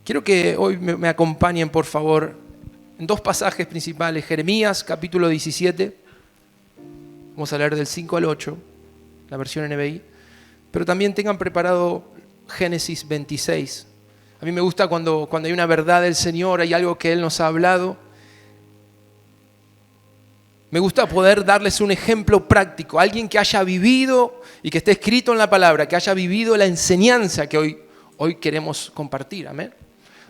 Quiero que hoy me acompañen, por favor, en dos pasajes principales. Jeremías, capítulo 17. Vamos a leer del 5 al 8, la versión NBI. Pero también tengan preparado Génesis 26. A mí me gusta cuando hay una verdad del Señor, hay algo que Él nos ha hablado. Me gusta poder darles un ejemplo práctico. Alguien que haya vivido y que esté escrito en la palabra, que haya vivido la enseñanza que hoy queremos compartir. Amén.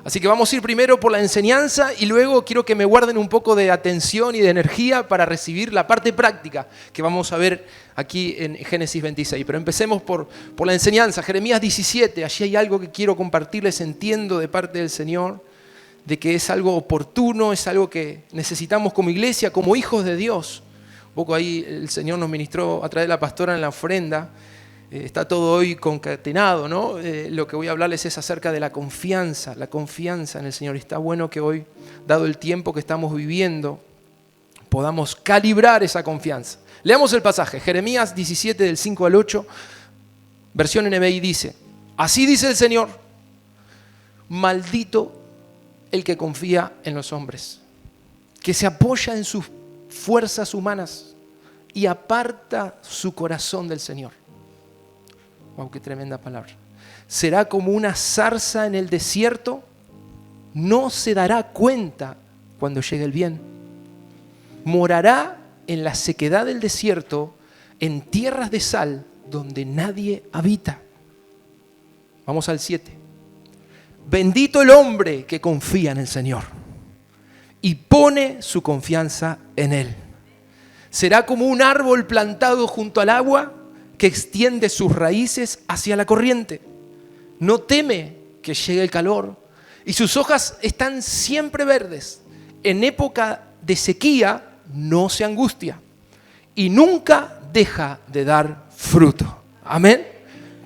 Así que vamos a ir primero por la enseñanza y luego quiero que me guarden un poco de atención y de energía para recibir la parte práctica que vamos a ver aquí en Génesis 26. Pero empecemos por la enseñanza. Jeremías 17, allí hay algo que quiero compartirles, entiendo de parte del Señor, de que es algo oportuno, es algo que necesitamos como iglesia, como hijos de Dios. Un poco ahí el Señor nos ministró a través de la pastora en la ofrenda. Está todo hoy concatenado, ¿no? Lo que voy a hablarles es acerca de la confianza en el Señor. Está bueno que hoy, dado el tiempo que estamos viviendo, podamos calibrar esa confianza. Leamos el pasaje, Jeremías 17 del 5 al 8, versión NBI dice, así dice el Señor, maldito el que confía en los hombres, que se apoya en sus fuerzas humanas y aparta su corazón del Señor. Wow, qué tremenda palabra. Será como una zarza en el desierto, no se dará cuenta cuando llegue el bien. Morará en la sequedad del desierto, en tierras de sal, donde nadie habita. Vamos al 7. Bendito el hombre que confía en el Señor y pone su confianza en Él. Será como un árbol plantado junto al agua, que extiende sus raíces hacia la corriente. No teme que llegue el calor y sus hojas están siempre verdes. En época de sequía no se angustia y nunca deja de dar fruto. Amén.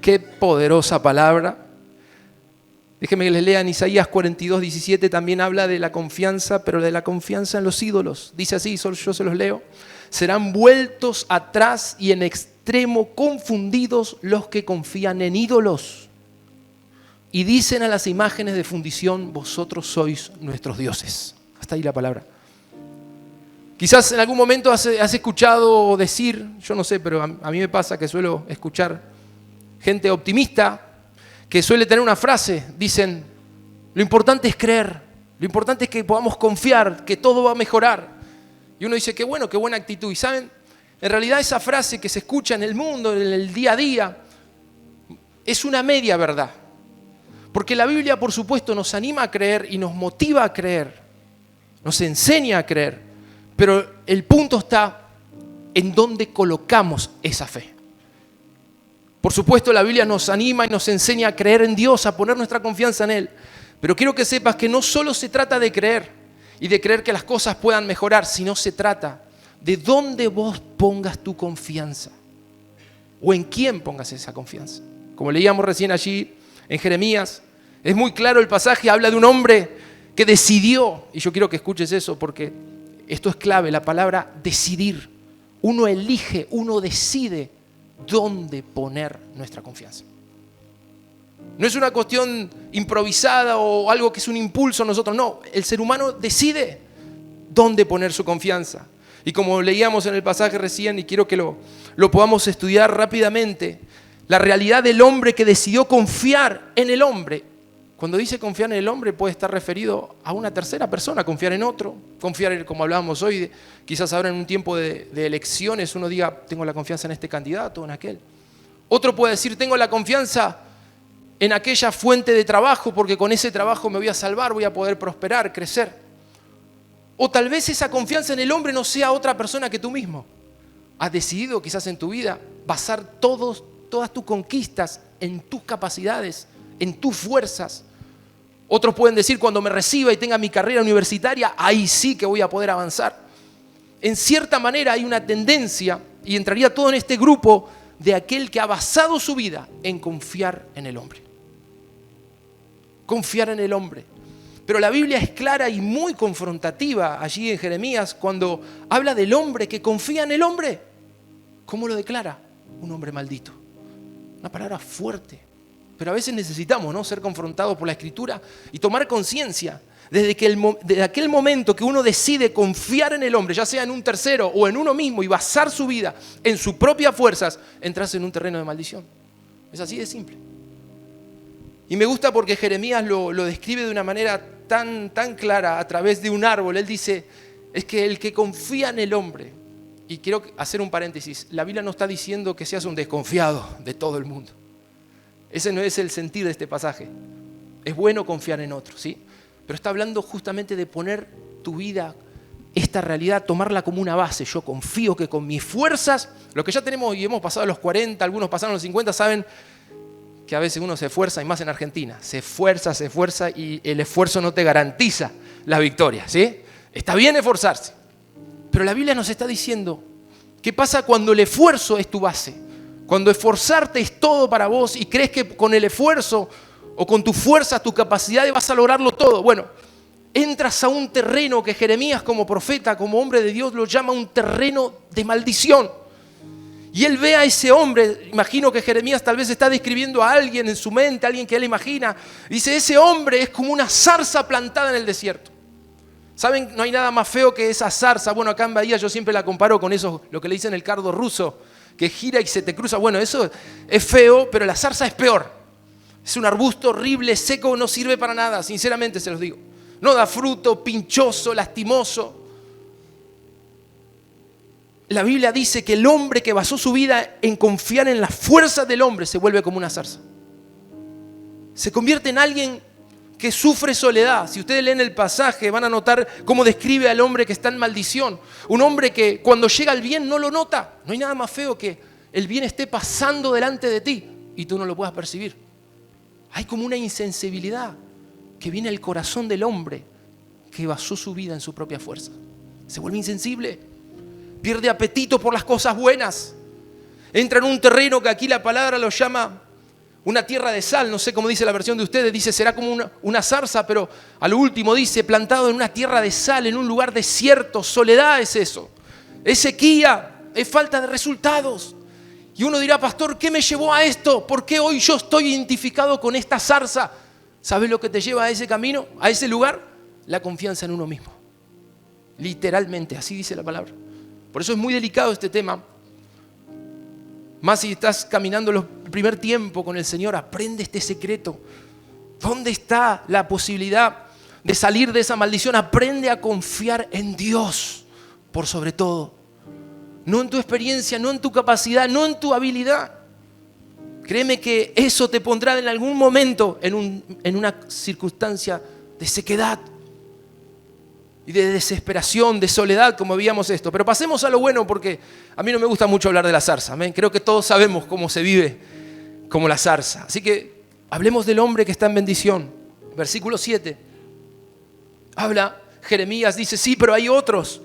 Qué poderosa palabra. Déjenme que les lea en Isaías 42, 17, también habla de la confianza, pero de la confianza en los ídolos. Dice así, yo se los leo. Serán vueltos atrás y en extremo confundidos los que confían en ídolos. Y dicen a las imágenes de fundición, vosotros sois nuestros dioses. Hasta ahí la palabra. Quizás en algún momento has escuchado decir, yo no sé, pero a mí me pasa que suelo escuchar gente optimista que suele tener una frase, dicen, lo importante es creer, lo importante es que podamos confiar, que todo va a mejorar. Y uno dice, qué bueno, qué buena actitud. Y saben, en realidad esa frase que se escucha en el mundo, en el día a día, es una media verdad. Porque la Biblia, por supuesto, nos anima a creer y nos motiva a creer, nos enseña a creer. Pero el punto está en dónde colocamos esa fe. Por supuesto, la Biblia nos anima y nos enseña a creer en Dios, a poner nuestra confianza en Él. Pero quiero que sepas que no solo se trata de creer y de creer que las cosas puedan mejorar, sino se trata de dónde vos pongas tu confianza o en quién pongas esa confianza. Como leíamos recién allí en Jeremías, es muy claro el pasaje, habla de un hombre que decidió, y yo quiero que escuches eso porque esto es clave, la palabra decidir. Uno elige, uno decide dónde poner nuestra confianza. No es una cuestión improvisada o algo que es un impulso a nosotros, no, el ser humano decide dónde poner su confianza. Y como leíamos en el pasaje recién, y quiero que lo podamos estudiar rápidamente, la realidad del hombre que decidió confiar en el hombre. Cuando dice confiar en el hombre puede estar referido a una tercera persona, confiar en otro, confiar, como hablábamos hoy, quizás ahora en un tiempo de elecciones uno diga, tengo la confianza en este candidato o en aquel. Otro puede decir, tengo la confianza en aquella fuente de trabajo porque con ese trabajo me voy a salvar, voy a poder prosperar, crecer. O tal vez esa confianza en el hombre no sea otra persona que tú mismo. Has decidido quizás en tu vida basar todas tus conquistas en tus capacidades, en tus fuerzas. Otros pueden decir, cuando me reciba y tenga mi carrera universitaria, ahí sí que voy a poder avanzar. En cierta manera hay una tendencia, y entraría todo en este grupo, de aquel que ha basado su vida en confiar en el hombre. Confiar en el hombre. Pero la Biblia es clara y muy confrontativa allí en Jeremías cuando habla del hombre que confía en el hombre. ¿Cómo lo declara? Un hombre maldito. Una palabra fuerte. Pero a veces necesitamos, ¿no?, ser confrontados por la Escritura y tomar conciencia. Desde aquel momento que uno decide confiar en el hombre, ya sea en un tercero o en uno mismo, y basar su vida en sus propias fuerzas, entras en un terreno de maldición. Es así de simple. Y me gusta porque Jeremías lo describe de una manera tan clara a través de un árbol. Él dice, es que el que confía en el hombre, y quiero hacer un paréntesis, la Biblia no está diciendo que seas un desconfiado de todo el mundo. Ese no es el sentir de este pasaje. Es bueno confiar en otros, ¿sí? Pero está hablando justamente de poner tu vida, esta realidad, tomarla como una base. Yo confío que con mis fuerzas, lo que ya tenemos y hemos pasado los 40, algunos pasaron los 50, saben que a veces uno se esfuerza, y más en Argentina, se esfuerza y el esfuerzo no te garantiza la victoria, ¿sí? Está bien esforzarse, pero la Biblia nos está diciendo qué pasa cuando el esfuerzo es tu base, cuando esforzarte es todo para vos y crees que con el esfuerzo o con tu fuerza, tu capacidad vas a lograrlo todo. Bueno, entras a un terreno que Jeremías como profeta, como hombre de Dios, lo llama un terreno de maldición. Y él ve a ese hombre, imagino que Jeremías tal vez está describiendo a alguien en su mente, a alguien que él imagina. Dice, ese hombre es como una zarza plantada en el desierto. ¿Saben? No hay nada más feo que esa zarza. Bueno, acá en Bahía yo siempre la comparo con eso, lo que le dicen el cardo ruso, que gira y se te cruza. Bueno, eso es feo, pero la zarza es peor. Es un arbusto horrible, seco, no sirve para nada, sinceramente se los digo. No da fruto, pinchoso, lastimoso. La Biblia dice que el hombre que basó su vida en confiar en las fuerzas del hombre se vuelve como una zarza. Se convierte en alguien que sufre soledad. Si ustedes leen el pasaje van a notar cómo describe al hombre que está en maldición. Un hombre que cuando llega el bien no lo nota. No hay nada más feo que el bien esté pasando delante de ti y tú no lo puedas percibir. Hay como una insensibilidad que viene al corazón del hombre que basó su vida en su propia fuerza. Se vuelve insensible. Pierde apetito por las cosas buenas. Entra en un terreno que aquí la palabra lo llama una tierra de sal. No sé cómo dice la versión de ustedes. Dice será como una zarza, pero a lo último dice plantado en una tierra de sal, en un lugar desierto. Soledad es eso. Es sequía, es falta de resultados. Y uno dirá, pastor, ¿qué me llevó a esto? ¿Por qué hoy yo estoy identificado con esta zarza? ¿Sabes lo que te lleva a ese camino, a ese lugar? La confianza en uno mismo. Literalmente, así dice la palabra. Por eso es muy delicado este tema. Más si estás caminando el primer tiempo con el Señor, aprende este secreto. ¿Dónde está la posibilidad de salir de esa maldición? Aprende a confiar en Dios por sobre todo. No en tu experiencia, no en tu capacidad, no en tu habilidad. Créeme que eso te pondrá en algún momento en una circunstancia de sequedad y de desesperación, de soledad, como veíamos esto. Pero pasemos a lo bueno, porque a mí no me gusta mucho hablar de la zarza. ¿Amén? Creo que todos sabemos cómo se vive como la zarza. Así que hablemos del hombre que está en bendición. Versículo 7. Habla, Jeremías dice, sí, pero hay otros.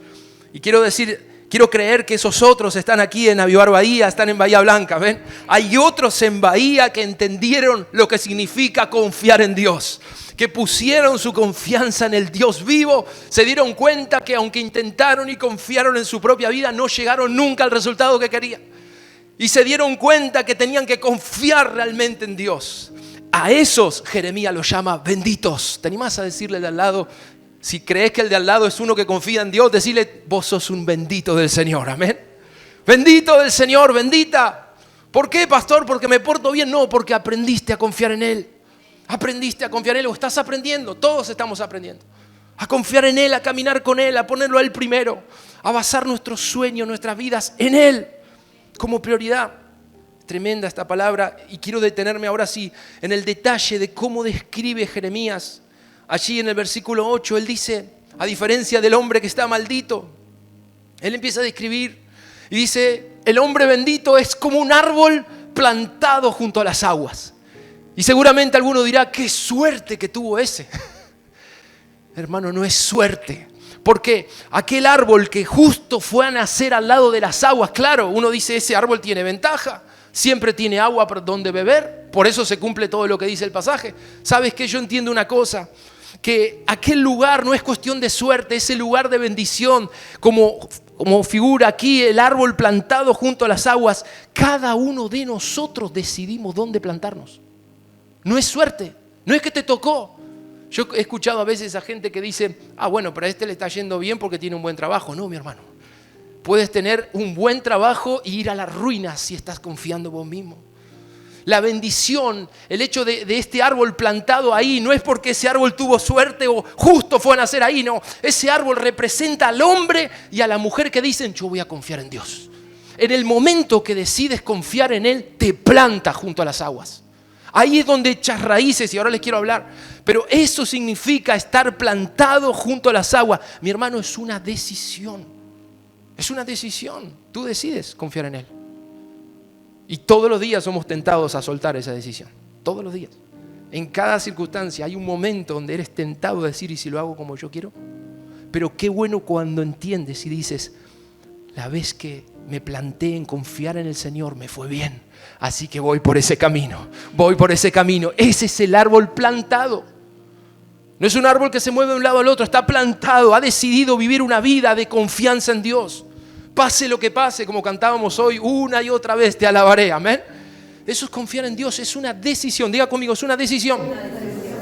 Y quiero creer que esos otros están aquí en Avivar Bahía, están en Bahía Blanca, ¿ven? Hay otros en Bahía que entendieron lo que significa confiar en Dios, que pusieron su confianza en el Dios vivo, se dieron cuenta que aunque intentaron y confiaron en su propia vida, no llegaron nunca al resultado que querían. Y se dieron cuenta que tenían que confiar realmente en Dios. A esos Jeremías los llama benditos. ¿Te animás a decirle de al lado? Si crees que el de al lado es uno que confía en Dios, decirle, vos sos un bendito del Señor, amén. Bendito del Señor, bendita. ¿Por qué, pastor? ¿Porque me porto bien? No, porque aprendiste a confiar en Él. Aprendiste a confiar en Él o estás aprendiendo, todos estamos aprendiendo. A confiar en Él, a caminar con Él, a ponerlo a Él primero. A basar nuestros sueños, nuestras vidas en Él como prioridad. Tremenda esta palabra y quiero detenerme ahora sí en el detalle de cómo describe Jeremías. Allí en el versículo 8 él dice, a diferencia del hombre que está maldito, él empieza a describir y dice, el hombre bendito es como un árbol plantado junto a las aguas. Y seguramente alguno dirá, qué suerte que tuvo ese. Hermano, no es suerte. Porque aquel árbol que justo fue a nacer al lado de las aguas, claro, uno dice, ese árbol tiene ventaja. Siempre tiene agua por donde beber. Por eso se cumple todo lo que dice el pasaje. ¿Sabes qué? Yo entiendo una cosa. que aquel lugar no es cuestión de suerte, es el lugar de bendición, como figura aquí el árbol plantado junto a las aguas. Cada uno de nosotros decidimos dónde plantarnos. No es suerte, no es que te tocó. Yo he escuchado a veces a gente que dice, bueno, pero a este le está yendo bien porque tiene un buen trabajo. No, mi hermano. Puedes tener un buen trabajo e ir a la ruina si estás confiando en vos mismo. La bendición, el hecho de este árbol plantado ahí, no es porque ese árbol tuvo suerte o justo fue a nacer ahí, no. Ese árbol representa al hombre y a la mujer que dicen, yo voy a confiar en Dios. En el momento que decides confiar en Él, te planta junto a las aguas. Ahí es donde echas raíces y ahora les quiero hablar. Pero eso significa estar plantado junto a las aguas. Mi hermano, es una decisión. Es una decisión. Tú decides confiar en Él. Y todos los días somos tentados a soltar esa decisión. Todos los días. En cada circunstancia hay un momento donde eres tentado a decir, ¿y si lo hago como yo quiero? Pero qué bueno cuando entiendes y dices, la vez que me planté en confiar en el Señor me fue bien. Así que voy por ese camino. Voy por ese camino. Ese es el árbol plantado. No es un árbol que se mueve de un lado al otro. Está plantado. Ha decidido vivir una vida de confianza en Dios. Pase lo que pase, como cantábamos hoy, una y otra vez te alabaré, amén. Eso es confiar en Dios, es una decisión. Diga conmigo, es una decisión.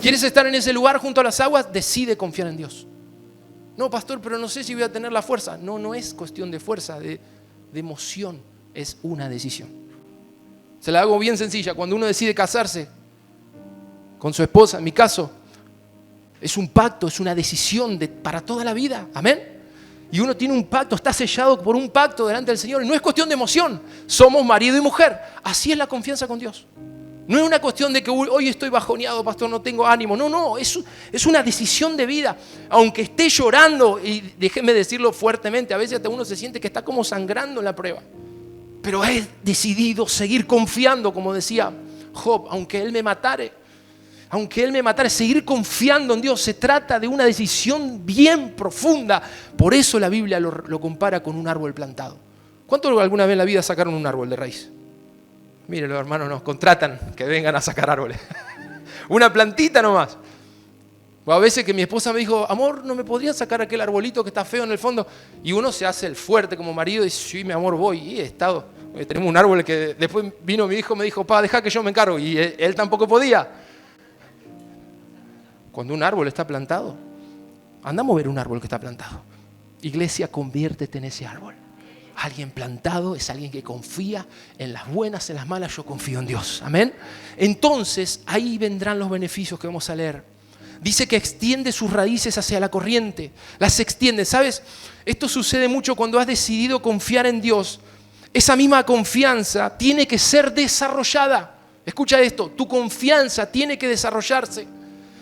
¿Quieres estar en ese lugar junto a las aguas? Decide confiar en Dios. No, pastor, pero no sé si voy a tener la fuerza. No es cuestión de fuerza, de emoción, es una decisión. Se la hago bien sencilla. Cuando uno decide casarse con su esposa, en mi caso, es un pacto, es una decisión para toda la vida, amén. Y uno tiene un pacto, está sellado por un pacto delante del Señor. Y no es cuestión de emoción. Somos marido y mujer. Así es la confianza con Dios. No es una cuestión de que hoy estoy bajoneado, pastor, no tengo ánimo. No, es una decisión de vida. Aunque esté llorando, y déjenme decirlo fuertemente, a veces hasta uno se siente que está como sangrando en la prueba. Pero he decidido seguir confiando, como decía Job, aunque él me matare. Aunque Él me matara, seguir confiando en Dios. Se trata de una decisión bien profunda. Por eso la Biblia lo compara con un árbol plantado. ¿Cuántos alguna vez en la vida sacaron un árbol de raíz? Mire, los hermanos nos contratan que vengan a sacar árboles. Una plantita nomás. O a veces que mi esposa me dijo, amor, ¿no me podrían sacar aquel arbolito que está feo en el fondo? Y uno se hace el fuerte como marido y dice, sí, mi amor, voy. Y he estado. Tenemos un árbol que después vino mi hijo y me dijo, pa, deja que yo me encargo. Y él tampoco podía. Cuando un árbol está plantado, andamos a ver un árbol que está plantado. Iglesia, conviértete en ese árbol. Alguien plantado es alguien que confía en las buenas, en las malas. Yo confío en Dios. Amén. Entonces, ahí vendrán los beneficios que vamos a leer. Dice que extiende sus raíces hacia la corriente. Las extiende. ¿Sabes? Esto sucede mucho cuando has decidido confiar en Dios. Esa misma confianza tiene que ser desarrollada. Escucha esto. Tu confianza tiene que desarrollarse.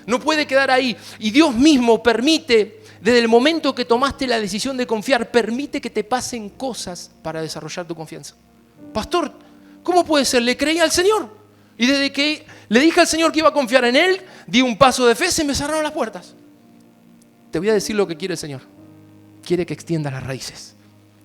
No puede quedar ahí. Y Dios mismo permite, desde el momento que tomaste la decisión de confiar, permite que te pasen cosas para desarrollar tu confianza. Pastor, ¿cómo puede ser? Le creí al Señor. Y desde que le dije al Señor que iba a confiar en Él, di un paso de fe, se me cerraron las puertas. Te voy a decir lo que quiere el Señor. Quiere que extiendas las raíces.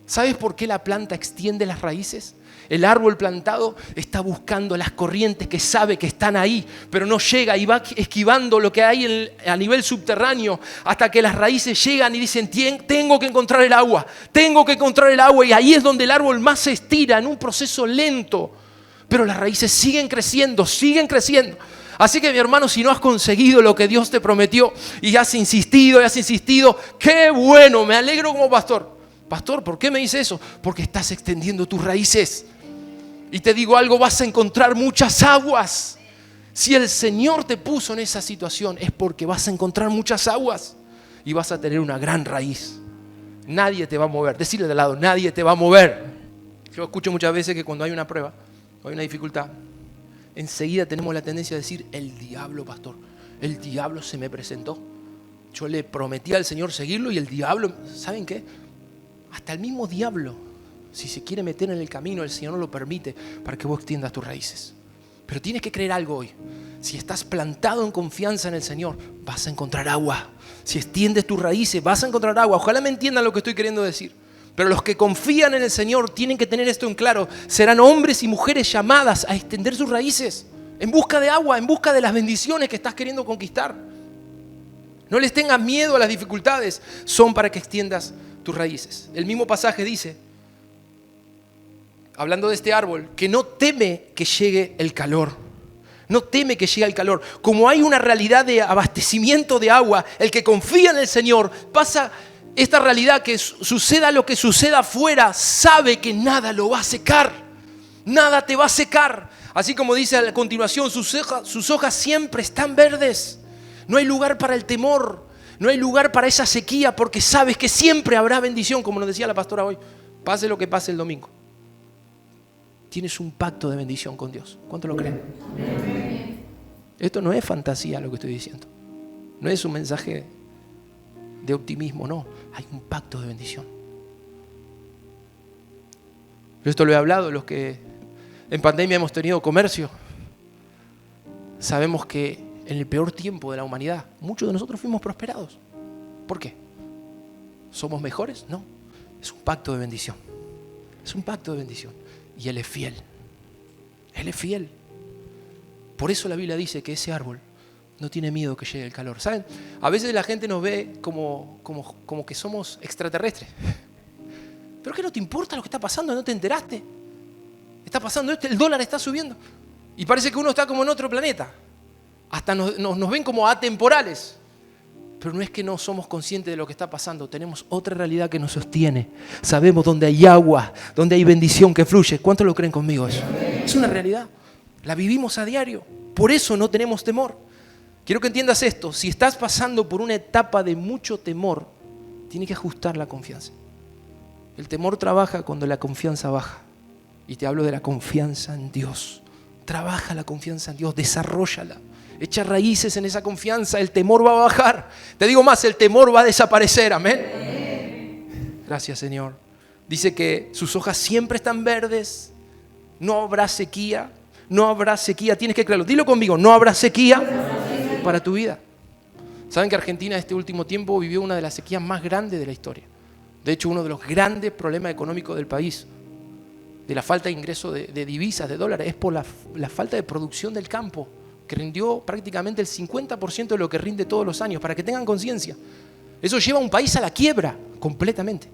¿Sabes por qué la planta extiende las raíces? El árbol plantado está buscando las corrientes que sabe que están ahí, pero no llega y va esquivando lo que hay a nivel subterráneo hasta que las raíces llegan y dicen, tengo que encontrar el agua, y ahí es donde el árbol más se estira en un proceso lento, pero las raíces siguen creciendo. Así que mi hermano, si no has conseguido lo que Dios te prometió y has insistido, qué bueno, me alegro como pastor. Pastor, ¿por qué me dice eso? Porque estás extendiendo tus raíces. Y te digo algo, vas a encontrar muchas aguas. Si el Señor te puso en esa situación es porque vas a encontrar muchas aguas y vas a tener una gran raíz. Nadie te va a mover. Decirle de lado, nadie te va a mover. Yo escucho muchas veces que cuando hay una prueba, o hay una dificultad, enseguida tenemos la tendencia a decir, el diablo, pastor, el diablo se me presentó. Yo le prometí al Señor seguirlo y el diablo, ¿saben qué? Hasta el mismo diablo, si se quiere meter en el camino, el Señor no lo permite para que vos extiendas tus raíces. Pero tienes que creer algo hoy. Si estás plantado en confianza en el Señor, vas a encontrar agua. Si extiendes tus raíces, vas a encontrar agua. Ojalá me entiendan lo que estoy queriendo decir. Pero los que confían en el Señor tienen que tener esto en claro. Serán hombres y mujeres llamadas a extender sus raíces en busca de agua, en busca de las bendiciones que estás queriendo conquistar. No les tengas miedo a las dificultades. Son para que extiendas tus raíces. El mismo pasaje dice, hablando de este árbol, que no teme que llegue el calor. No teme que llegue el calor. Como hay una realidad de abastecimiento de agua, el que confía en el Señor pasa esta realidad que suceda lo que suceda afuera, sabe que nada lo va a secar. Nada te va a secar. Así como dice a continuación, sus hojas siempre están verdes. No hay lugar para el temor. No hay lugar para esa sequía porque sabes que siempre habrá bendición, como nos decía la pastora hoy. Pase lo que pase el domingo. Tienes un pacto de bendición con Dios. ¿Cuánto lo creen? Esto no es fantasía lo que estoy diciendo. No es un mensaje de optimismo, no. Hay un pacto de bendición. Yo esto lo he hablado, los que en pandemia hemos tenido comercio. Sabemos que en el peor tiempo de la humanidad, muchos de nosotros fuimos prosperados. ¿Por qué? ¿Somos mejores? No. Es un pacto de bendición. Es un pacto de bendición. Y Él es fiel. Él es fiel. Por eso la Biblia dice que ese árbol no tiene miedo que llegue el calor. ¿Saben? A veces la gente nos ve como que somos extraterrestres. ¿Pero qué no te importa lo que está pasando? ¿No te enteraste? Está pasando esto, el dólar está subiendo. Y parece que uno está como en otro planeta. Hasta nos ven como atemporales. Pero no es que no somos conscientes de lo que está pasando. Tenemos otra realidad que nos sostiene. Sabemos dónde hay agua, dónde hay bendición que fluye. ¿Cuántos lo creen conmigo eso? Es una realidad. La vivimos a diario. Por eso no tenemos temor. Quiero que entiendas esto. Si estás pasando por una etapa de mucho temor, tienes que ajustar la confianza. El temor trabaja cuando la confianza baja. Y te hablo de la confianza en Dios. Trabaja la confianza en Dios, desarróllala. Echa raíces en esa confianza, el temor va a bajar. Te digo más, el temor va a desaparecer, amén. Gracias, Señor. Dice que sus hojas siempre están verdes, no habrá sequía, no habrá sequía. Tienes que creerlo, dilo conmigo, no habrá sequía para tu vida. ¿Saben que Argentina este último tiempo vivió una de las sequías más grandes de la historia? De hecho, uno de los grandes problemas económicos del país, de la falta de ingreso de divisas, de dólares, es por la falta de producción del campo, que rindió prácticamente el 50% de lo que rinde todos los años, para que tengan conciencia. Eso lleva a un país a la quiebra completamente.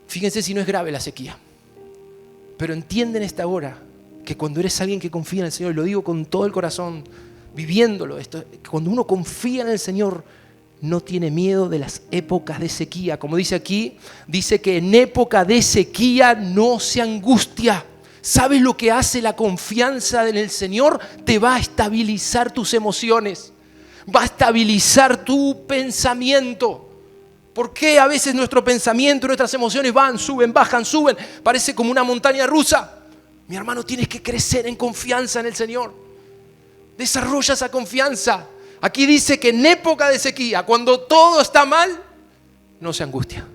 Fíjense si no es grave la sequía. Pero entienden esta hora que cuando eres alguien que confía en el Señor, y lo digo con todo el corazón, viviéndolo, cuando uno confía en el Señor, no tiene miedo de las épocas de sequía. Como dice aquí, dice que en época de sequía no se angustia. ¿Sabes lo que hace la confianza en el Señor? Te va a estabilizar tus emociones. Va a estabilizar tu pensamiento. ¿Por qué a veces nuestro pensamiento, nuestras emociones van, suben, bajan, suben? Parece como una montaña rusa. Mi hermano, tienes que crecer en confianza en el Señor. Desarrolla esa confianza. Aquí dice que en época de sequía, cuando todo está mal, no se angustia.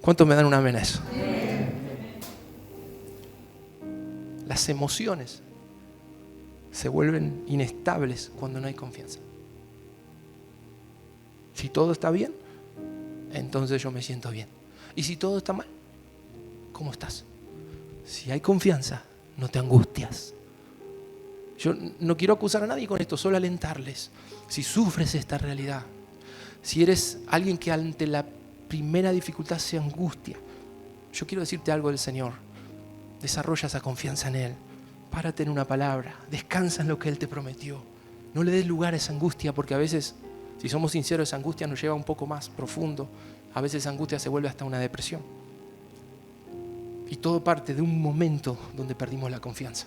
¿Cuántos me dan un amén a eso? Las emociones se vuelven inestables cuando no hay confianza. Si todo está bien, entonces yo me siento bien. Y si todo está mal, ¿cómo estás? Si hay confianza, no te angustias. Yo no quiero acusar a nadie con esto, solo alentarles. Si sufres esta realidad, si eres alguien que ante la primera dificultad se angustia, yo quiero decirte algo del Señor. Desarrolla esa confianza en Él. Párate en una palabra. Descansa en lo que Él te prometió. No le des lugar a esa angustia, porque a veces, si somos sinceros, esa angustia nos lleva un poco más profundo. A veces esa angustia se vuelve hasta una depresión. Y todo parte de un momento donde perdimos la confianza.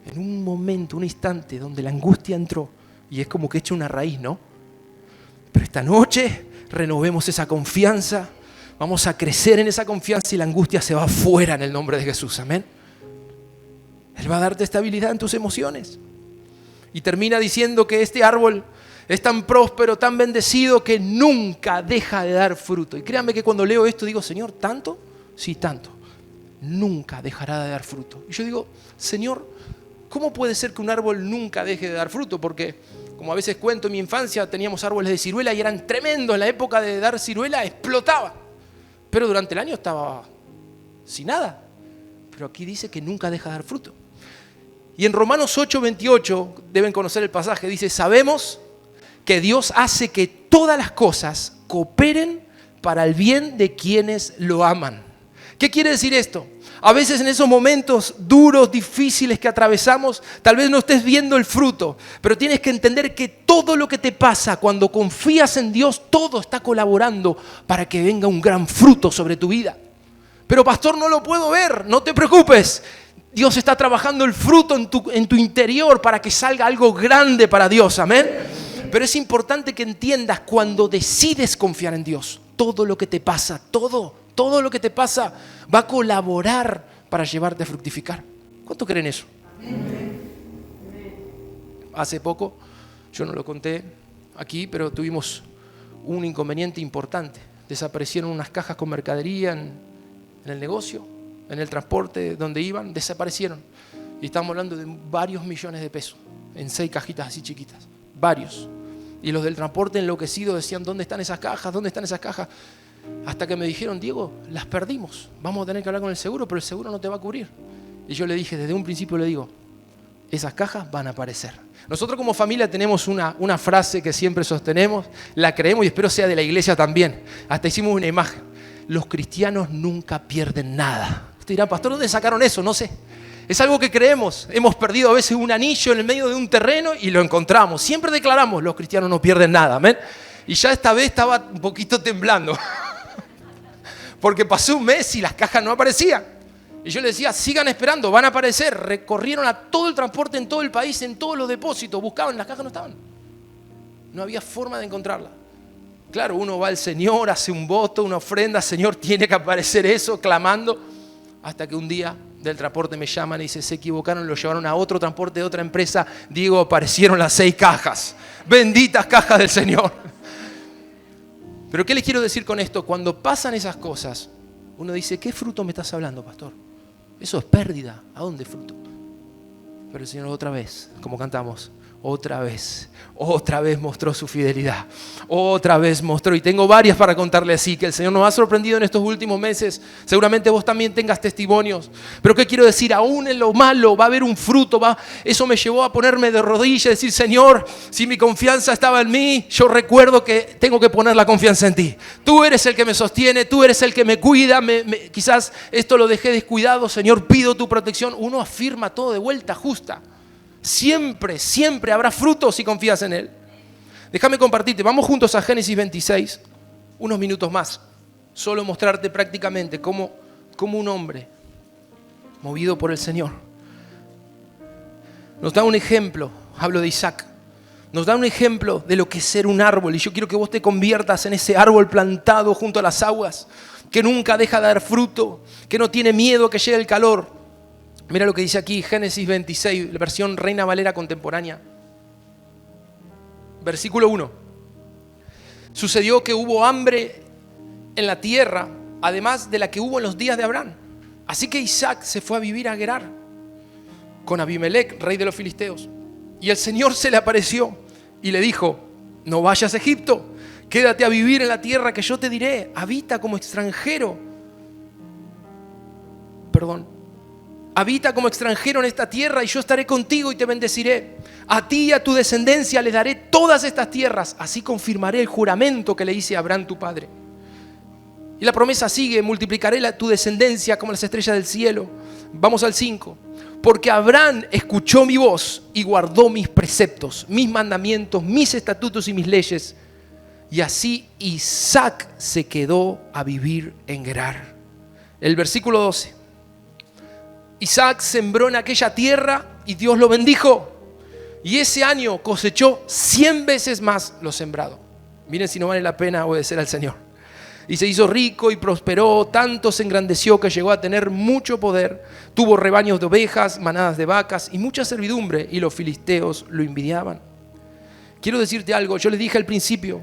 En un momento, un instante donde la angustia entró y es como que echa una raíz, ¿no? Pero esta noche renovemos esa confianza. Vamos a crecer en esa confianza y la angustia se va fuera en el nombre de Jesús. Amén. Él va a darte estabilidad en tus emociones. Y termina diciendo que este árbol es tan próspero, tan bendecido, que nunca deja de dar fruto. Y créanme que cuando leo esto digo, Señor, ¿tanto? Sí, tanto. Nunca dejará de dar fruto. Y yo digo, Señor, ¿cómo puede ser que un árbol nunca deje de dar fruto? Porque, como a veces cuento, en mi infancia teníamos árboles de ciruela y eran tremendos. En la época de dar ciruela explotaba. Pero durante el año estaba sin nada. Pero aquí dice que nunca deja de dar fruto. Y en Romanos 8:28, deben conocer el pasaje, dice, sabemos que Dios hace que todas las cosas cooperen para el bien de quienes lo aman. ¿Qué quiere decir esto? A veces en esos momentos duros, difíciles que atravesamos, tal vez no estés viendo el fruto, pero tienes que entender que todo lo que te pasa cuando confías en Dios, todo está colaborando para que venga un gran fruto sobre tu vida. Pero pastor, no lo puedo ver, no te preocupes. Dios está trabajando el fruto en tu interior para que salga algo grande para Dios, amén. Pero es importante que entiendas cuando decides confiar en Dios, todo lo que te pasa, todo lo que te pasa va a colaborar para llevarte a fructificar. ¿Cuánto creen eso? Hace poco, yo no lo conté aquí, pero tuvimos un inconveniente importante. Desaparecieron unas cajas con mercadería en el negocio, en el transporte donde iban, desaparecieron. Y estamos hablando de varios millones de pesos, en 6 cajitas así chiquitas, varios. Y los del transporte enloquecidos decían, ¿dónde están esas cajas? ¿Dónde están esas cajas? Hasta que me dijeron, Diego, las perdimos, vamos a tener que hablar con el seguro, pero el seguro no te va a cubrir. Y yo le dije, desde un principio le digo, esas cajas van a aparecer. Nosotros como familia tenemos una frase que siempre sostenemos, la creemos y espero sea de la iglesia también. Hasta hicimos una imagen. Los cristianos nunca pierden nada. Usted dirá, pastor, ¿dónde sacaron eso? No sé. Es algo que creemos. Hemos perdido a veces un anillo en el medio de un terreno y lo encontramos. Siempre declaramos, los cristianos no pierden nada. ¿Amén? Y ya esta vez estaba un poquito temblando. Porque pasó un mes y las cajas no aparecían. Y yo les decía, sigan esperando, van a aparecer. Recorrieron a todo el transporte en todo el país, en todos los depósitos. Buscaban, las cajas no estaban. No había forma de encontrarlas. Claro, uno va al Señor, hace un voto, una ofrenda. Señor, tiene que aparecer eso, clamando. Hasta que un día del transporte me llaman y dicen, se equivocaron, lo llevaron a otro transporte de otra empresa. Digo, aparecieron las 6 cajas. Benditas cajas del Señor. Pero ¿qué les quiero decir con esto? Cuando pasan esas cosas, uno dice, ¿qué fruto me estás hablando, pastor? Eso es pérdida. ¿A dónde fruto? Pero el Señor otra vez, como cantamos, otra vez mostró su fidelidad. Otra vez mostró, y tengo varias para contarle así, que el Señor nos ha sorprendido en estos últimos meses. Seguramente vos también tengas testimonios. Pero ¿qué quiero decir? Aún en lo malo va a haber un fruto. Eso me llevó a ponerme de rodillas y decir, Señor, si mi confianza estaba en mí, yo recuerdo que tengo que poner la confianza en ti. Tú eres el que me sostiene, tú eres el que me cuida. Quizás esto lo dejé descuidado, Señor, pido tu protección. Uno afirma todo de vuelta justa. Siempre, siempre habrá frutos si confías en Él. Déjame compartirte, vamos juntos a Génesis 26, unos minutos más. Solo mostrarte prácticamente cómo un hombre movido por el Señor nos da un ejemplo. Hablo de Isaac. Nos da un ejemplo de lo que es ser un árbol. Y yo quiero que vos te conviertas en ese árbol plantado junto a las aguas, que nunca deja de dar fruto, que no tiene miedo que llegue el calor. Mira lo que dice aquí, Génesis 26, la versión Reina Valera contemporánea. Versículo 1. Sucedió que hubo hambre en la tierra, además de la que hubo en los días de Abraham. Así que Isaac se fue a vivir a Gerar con Abimelec, rey de los filisteos. Y el Señor se le apareció y le dijo, no vayas a Egipto, quédate a vivir en la tierra que yo te diré, habita como extranjero. Habita como extranjero en esta tierra y yo estaré contigo y te bendeciré. A ti y a tu descendencia les daré todas estas tierras. Así confirmaré el juramento que le hice a Abraham tu padre. Y la promesa sigue, multiplicaré tu descendencia como las estrellas del cielo. Vamos al 5. Porque Abraham escuchó mi voz y guardó mis preceptos, mis mandamientos, mis estatutos y mis leyes. Y así Isaac se quedó a vivir en Gerar. El versículo 12. Isaac sembró en aquella tierra y Dios lo bendijo. Y ese año cosechó 100 veces más lo sembrado. Miren si no vale la pena obedecer al Señor. Y se hizo rico y prosperó, tanto se engrandeció que llegó a tener mucho poder. Tuvo rebaños de ovejas, manadas de vacas y mucha servidumbre, y los filisteos lo envidiaban. Quiero decirte algo, yo les dije al principio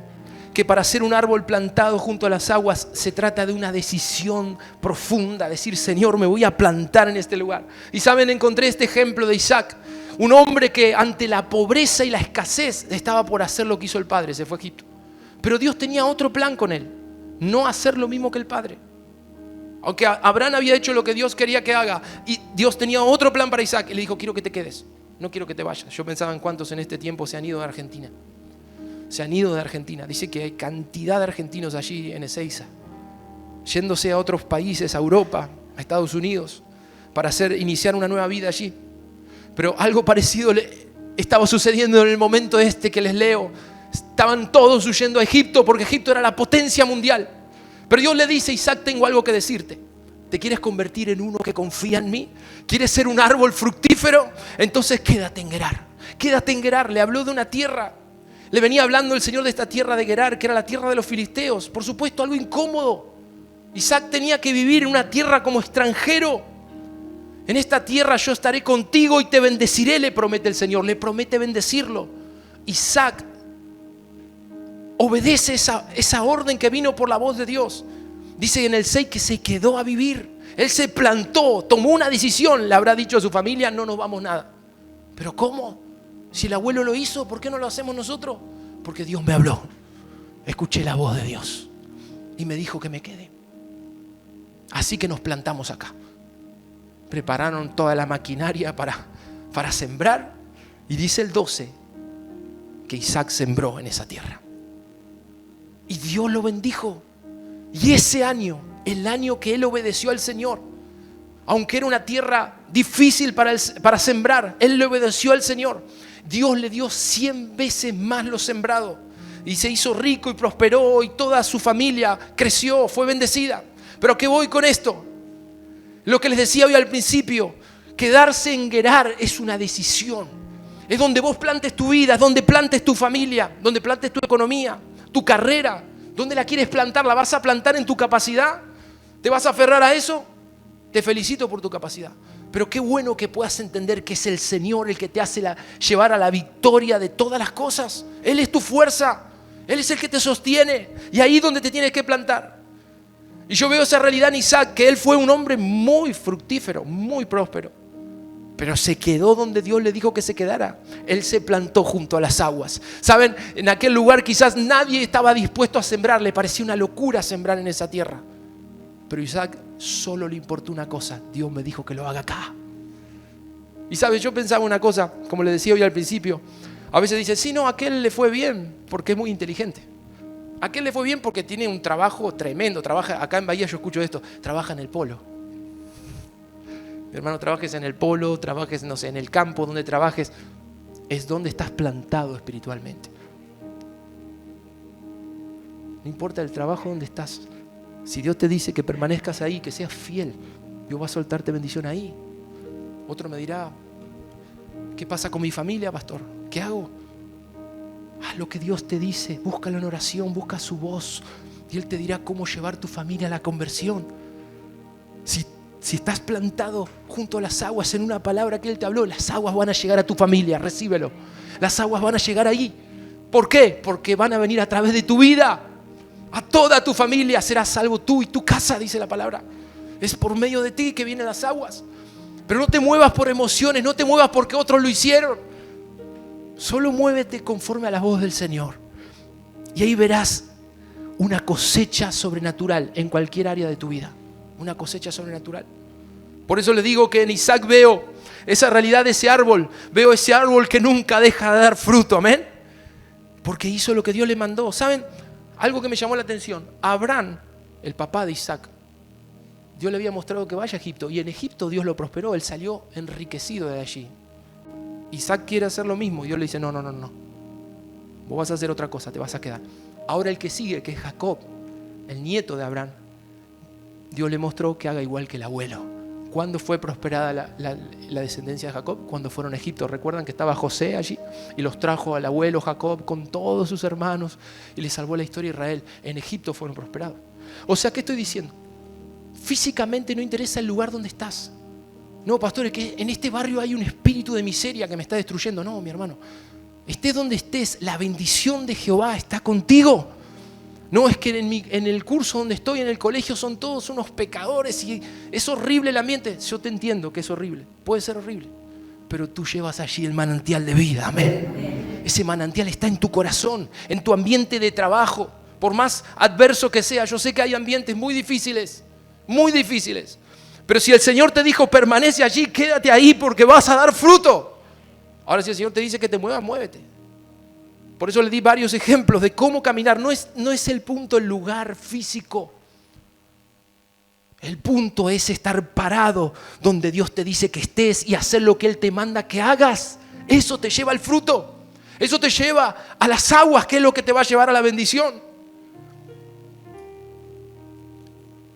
que para ser un árbol plantado junto a las aguas se trata de una decisión profunda, decir, Señor, me voy a plantar en este lugar. Y saben, encontré este ejemplo de Isaac, un hombre que ante la pobreza y la escasez estaba por hacer lo que hizo el padre, se fue a Egipto. Pero Dios tenía otro plan con él, no hacer lo mismo que el padre. Aunque Abraham había hecho lo que Dios quería que haga, y Dios tenía otro plan para Isaac, y le dijo, quiero que te quedes, no quiero que te vayas. Yo pensaba en cuántos en este tiempo se han ido a Argentina. se han ido de Argentina. Dice que hay cantidad de argentinos allí en Ezeiza, yéndose a otros países, a Europa, a Estados Unidos, para iniciar una nueva vida allí. Pero algo parecido estaba sucediendo en el momento que les leo. Estaban todos huyendo a Egipto porque Egipto era la potencia mundial. Pero Dios le dice: Isaac, tengo algo que decirte. ¿Te quieres convertir en uno que confía en mí? ¿Quieres ser un árbol fructífero? Entonces quédate en Gerar. Quédate en Gerar. Le habló de una tierra. Le venía hablando el Señor de esta tierra de Gerar, que era la tierra de los filisteos. Por supuesto, algo incómodo. Isaac tenía que vivir en una tierra como extranjero. En esta tierra yo estaré contigo y te bendeciré, le promete el Señor. Le promete bendecirlo. Isaac obedece esa orden que vino por la voz de Dios. Dice en el 6 que se quedó a vivir. Él se plantó, tomó una decisión. Le habrá dicho a su familia: no nos vamos nada. ¿Pero cómo? Si el abuelo lo hizo, ¿por qué no lo hacemos nosotros? Porque Dios me habló. Escuché la voz de Dios y me dijo que me quede. Así que nos plantamos acá. Prepararon toda la maquinaria para sembrar. Y dice el 12 que Isaac sembró en esa tierra. Y Dios lo bendijo. Y ese año, el año que él obedeció al Señor, aunque era una tierra difícil para sembrar, él le obedeció al Señor. Dios le dio 100 veces más lo sembrado. Y se hizo rico y prosperó, y toda su familia creció, fue bendecida. Pero ¿qué voy con esto? Lo que les decía hoy al principio, quedarse en Gerar es una decisión. Es donde vos plantes tu vida, es donde plantes tu familia, donde plantes tu economía, tu carrera. ¿Dónde la quieres plantar? ¿La vas a plantar en tu capacidad? ¿Te vas a aferrar a eso? Te felicito por tu capacidad. Pero qué bueno que puedas entender que es el Señor el que te hace llevar a la victoria de todas las cosas. Él es tu fuerza. Él es el que te sostiene. Y ahí es donde te tienes que plantar. Y yo veo esa realidad en Isaac, que él fue un hombre muy fructífero, muy próspero. Pero se quedó donde Dios le dijo que se quedara. Él se plantó junto a las aguas. ¿Saben? En aquel lugar quizás nadie estaba dispuesto a sembrar. Le parecía una locura sembrar en esa tierra. Pero Isaac solo le importó una cosa: Dios me dijo que lo haga acá. Y sabes, yo pensaba una cosa, como le decía hoy al principio. A veces dice: sí, no, a aquel le fue bien porque es muy inteligente. A aquel le fue bien porque tiene un trabajo tremendo. Trabaja, acá en Bahía yo escucho esto: trabaja en el polo. Mi hermano, trabajes en el polo, trabajes, no sé, en el campo, donde trabajes, es donde estás plantado espiritualmente. No importa el trabajo donde estás. Si Dios te dice que permanezcas ahí, que seas fiel, Dios va a soltarte bendición ahí. Otro me dirá: ¿qué pasa con mi familia, pastor? ¿Qué hago? Haz lo que Dios te dice, búscalo en oración, busca su voz y Él te dirá cómo llevar tu familia a la conversión. Si estás plantado junto a las aguas en una palabra que Él te habló, las aguas van a llegar a tu familia, recíbelo. Las aguas van a llegar ahí. ¿Por qué? Porque van a venir a través de tu vida. A toda tu familia serás salvo, tú y tu casa, dice la palabra. Es por medio de ti que vienen las aguas. Pero no te muevas por emociones, no te muevas porque otros lo hicieron. Solo muévete conforme a la voz del Señor. Y ahí verás una cosecha sobrenatural en cualquier área de tu vida. Una cosecha sobrenatural. Por eso le digo que en Isaac veo esa realidad de ese árbol. Veo ese árbol que nunca deja de dar fruto, amén. Porque hizo lo que Dios le mandó. ¿Saben? Algo que me llamó la atención. Abraham, el papá de Isaac, Dios le había mostrado que vaya a Egipto. Y en Egipto Dios lo prosperó. Él salió enriquecido de allí. Isaac quiere hacer lo mismo. Y Dios le dice: no. Vos vas a hacer otra cosa, te vas a quedar. Ahora el que sigue, que es Jacob, el nieto de Abraham, Dios le mostró que haga igual que el abuelo. ¿Cuándo fue prosperada la descendencia de Jacob? Cuando fueron a Egipto. ¿Recuerdan que estaba José allí? Y los trajo al abuelo Jacob con todos sus hermanos y les salvó la historia de Israel. En Egipto fueron prosperados. O sea, ¿qué estoy diciendo? Físicamente no interesa el lugar donde estás. No, pastor, es que en este barrio hay un espíritu de miseria que me está destruyendo. No, mi hermano. Estés donde estés, la bendición de Jehová está contigo. No, es que en el curso donde estoy, en el colegio, son todos unos pecadores y es horrible el ambiente. Yo te entiendo que es horrible, puede ser horrible, pero tú llevas allí el manantial de vida, amén. Ese manantial está en tu corazón, en tu ambiente de trabajo. Por más adverso que sea, yo sé que hay ambientes muy difíciles, pero si el Señor te dijo permanece allí, quédate ahí porque vas a dar fruto. Ahora si el Señor te dice que te muevas, muévete. Por eso le di varios ejemplos de cómo caminar. No es el punto el lugar físico. El punto es estar parado donde Dios te dice que estés y hacer lo que Él te manda que hagas. Eso te lleva al fruto. Eso te lleva a las aguas, que es lo que te va a llevar a la bendición.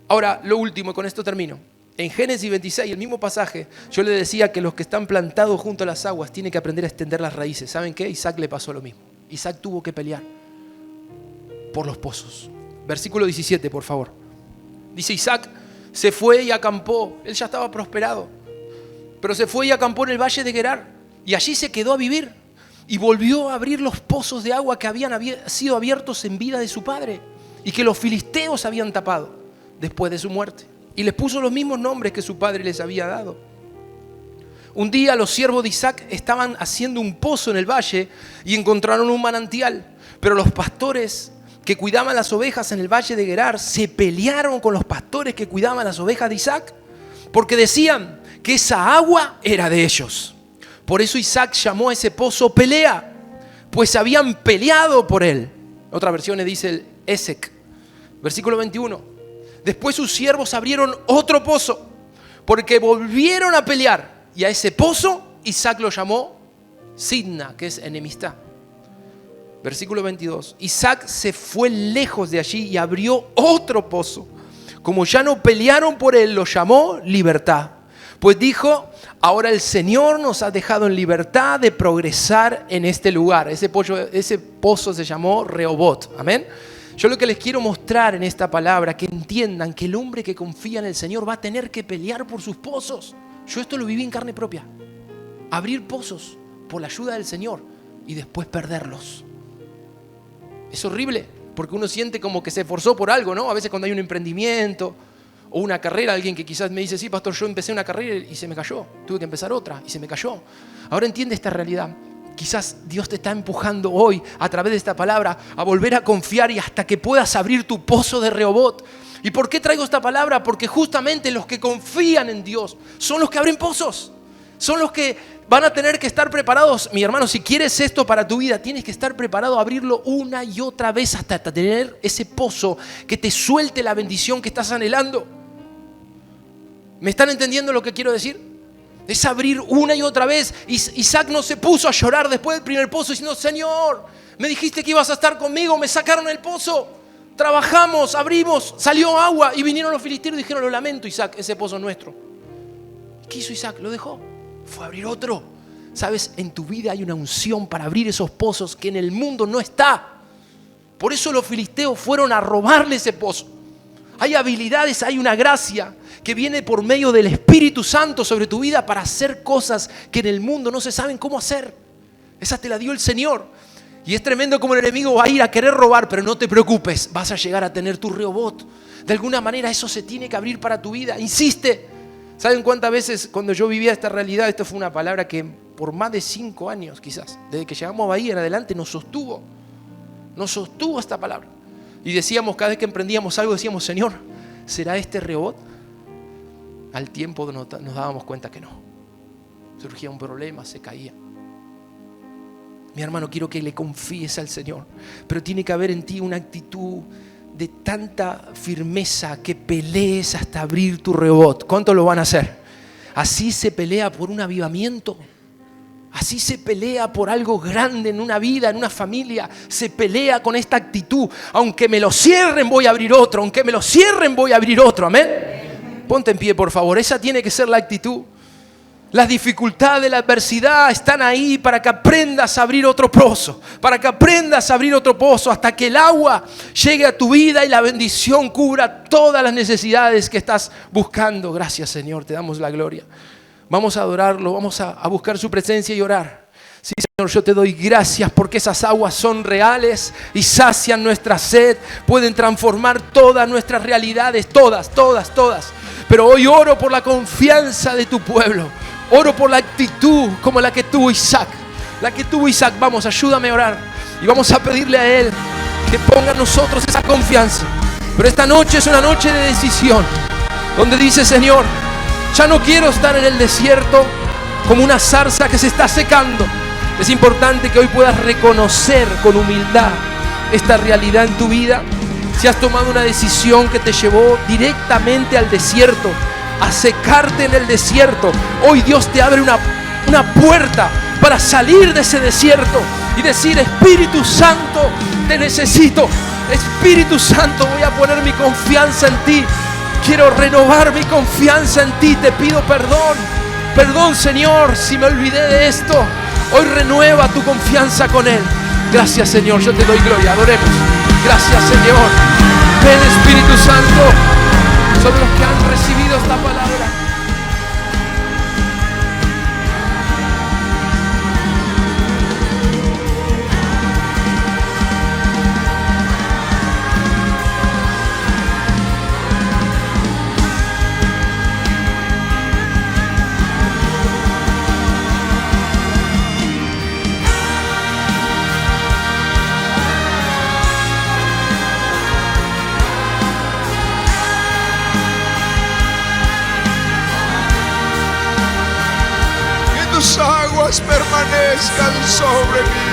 Ahora, lo último, y con esto termino. En Génesis 26, el mismo pasaje, yo le decía que los que están plantados junto a las aguas tienen que aprender a extender las raíces. ¿Saben qué? Isaac le pasó lo mismo. Isaac tuvo que pelear por los pozos. Versículo 17, por favor. Dice: Isaac se fue y acampó. Él ya estaba prosperado, pero se fue y acampó en el valle de Gerar, y allí se quedó a vivir, y volvió a abrir los pozos de agua que habían sido abiertos en vida de su padre y que los filisteos habían tapado después de su muerte, y les puso los mismos nombres que su padre les había dado. Un día los siervos de Isaac estaban haciendo un pozo en el valle y encontraron un manantial, pero los pastores que cuidaban las ovejas en el valle de Gerar se pelearon con los pastores que cuidaban las ovejas de Isaac, porque decían que esa agua era de ellos. Por eso Isaac llamó a ese pozo Pelea, pues habían peleado por él. Otra versión dice el Esek. Versículo 21. Después sus siervos abrieron otro pozo, porque volvieron a pelear, y a ese pozo Isaac lo llamó Sidna, que es enemistad. Versículo 22. Isaac se fue lejos de allí y abrió otro pozo. Como ya no pelearon por él, lo llamó Libertad. Pues dijo: ahora el Señor nos ha dejado en libertad de progresar en este lugar. Ese pozo se llamó Rehobot. Amén. Yo lo que les quiero mostrar en esta palabra, que entiendan que el hombre que confía en el Señor va a tener que pelear por sus pozos. Yo esto lo viví en carne propia. Abrir pozos por la ayuda del Señor y después perderlos. Es horrible, porque uno siente como que se esforzó por algo, ¿no? A veces cuando hay un emprendimiento o una carrera, alguien que quizás me dice: sí, pastor, yo empecé una carrera y se me cayó. Tuve que empezar otra y se me cayó. Ahora entiende esta realidad. Quizás Dios te está empujando hoy a través de esta palabra a volver a confiar y hasta que puedas abrir tu pozo de Rehobot. ¿Y por qué traigo esta palabra? Porque justamente los que confían en Dios son los que abren pozos. Son los que van a tener que estar preparados. Mi hermano, si quieres esto para tu vida, tienes que estar preparado a abrirlo una y otra vez hasta tener ese pozo que te suelte la bendición que estás anhelando. ¿Me están entendiendo lo que quiero decir? Es abrir una y otra vez. Isaac no se puso a llorar después del primer pozo diciendo: Señor, me dijiste que ibas a estar conmigo, me sacaron del pozo, trabajamos, abrimos, salió agua y vinieron los filisteos y dijeron: lo lamento, Isaac, ese pozo es nuestro. ¿Qué hizo Isaac? Lo dejó, fue a abrir otro. Sabes, en tu vida hay una unción para abrir esos pozos que en el mundo no está. Por eso los filisteos fueron a robarle ese pozo. Hay habilidades, hay una gracia que viene por medio del Espíritu Santo sobre tu vida para hacer cosas que en el mundo no se saben cómo hacer. Esa te la dio el Señor. Y es tremendo como el enemigo va a ir a querer robar, pero no te preocupes, vas a llegar a tener tu Rehobot. De alguna manera eso se tiene que abrir para tu vida. Insiste. ¿Saben cuántas veces cuando yo vivía esta realidad? Esto fue una palabra que por más de 5 años quizás, desde que llegamos a Bahía en adelante, nos sostuvo esta palabra. Y decíamos, cada vez que emprendíamos algo, decíamos: Señor, ¿será este Rehobot? Al tiempo nos dábamos cuenta que no. Surgía un problema, se caía. Mi hermano, quiero que le confíes al Señor, pero tiene que haber en ti una actitud de tanta firmeza que pelees hasta abrir tu Rehobot. ¿Cuántos lo van a hacer? Así se pelea por un avivamiento. Así se pelea por algo grande en una vida, en una familia. Se pelea con esta actitud. Aunque me lo cierren, voy a abrir otro. Aunque me lo cierren, voy a abrir otro. Amén. Ponte en pie, por favor. Esa tiene que ser la actitud. Las dificultades, la adversidad están ahí para que aprendas a abrir otro pozo. Para que aprendas a abrir otro pozo hasta que el agua llegue a tu vida y la bendición cubra todas las necesidades que estás buscando. Gracias, Señor. Te damos la gloria. Vamos a adorarlo, vamos a buscar su presencia y orar. Sí, Señor, yo te doy gracias porque esas aguas son reales y sacian nuestra sed. Pueden transformar todas nuestras realidades, todas. Pero hoy oro por la confianza de tu pueblo. Oro por la actitud como la que tuvo Isaac. Vamos, ayúdame a orar. Y vamos a pedirle a Él que ponga en nosotros esa confianza. Pero esta noche es una noche de decisión. Donde dice: Señor, ya no quiero estar en el desierto como una zarza que se está secando. Es importante que hoy puedas reconocer con humildad esta realidad en tu vida. Si has tomado una decisión que te llevó directamente al desierto, a secarte en el desierto, hoy Dios te abre una puerta para salir de ese desierto y decir: Espíritu Santo, te necesito. Espíritu Santo, voy a poner mi confianza en ti. Quiero renovar mi confianza en ti. Te pido perdón. Perdón, Señor, si me olvidé de esto. Hoy renueva tu confianza con Él. Gracias, Señor, yo te doy gloria. Adoremos. Gracias, Señor. Ven, Espíritu Santo, sobre los que han recibido esta palabra. Aguas permanezcan sobre mí.